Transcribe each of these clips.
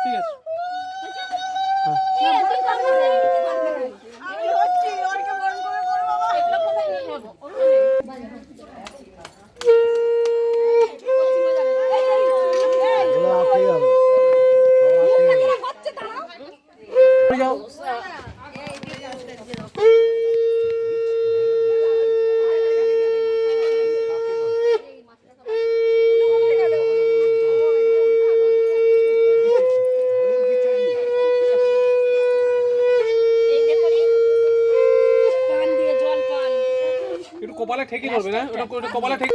ঠিক আছে একটু কপালে ঠেকি ধরবে না, ওটা কপালে ঠেকি।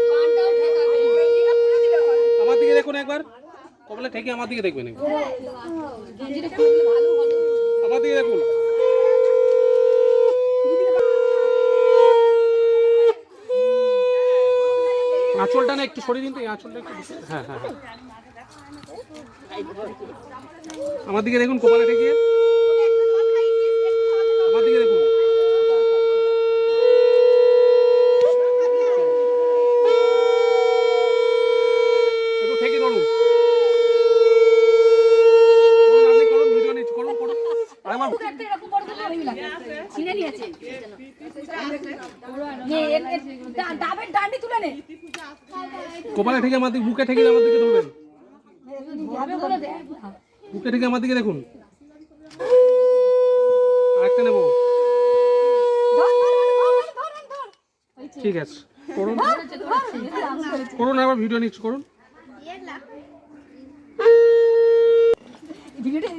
আমার দিকে দেখুন একবার, কপালে ঠেকি আমার দিকে দেখবেন, আমার দিকে দেখুন। আঁচলটা না একটু সরিয়ে দিন তো, এই আঁচলটা একটু। হ্যাঁ হ্যাঁ হ্যাঁ, আমার দিকে দেখুন, কপালে ঠেকিয়ে আমার দিকে দেখুন। একটু ঠেকি ধরুন, করুন, আপনি করুন, ভিডিও নিচ্ছি, করুন করুন। কপালে ঠেকে আমার দিকে, বুকে ঠেকে আমার দিকে ধরবেন, বুকে ঠেকে আমার দিকে দেখুন। আরেকটা নেব, ঠিক আছে করুন করুন, আবার ভিডিও নিচ্ছি, করুন। ভিডিওটা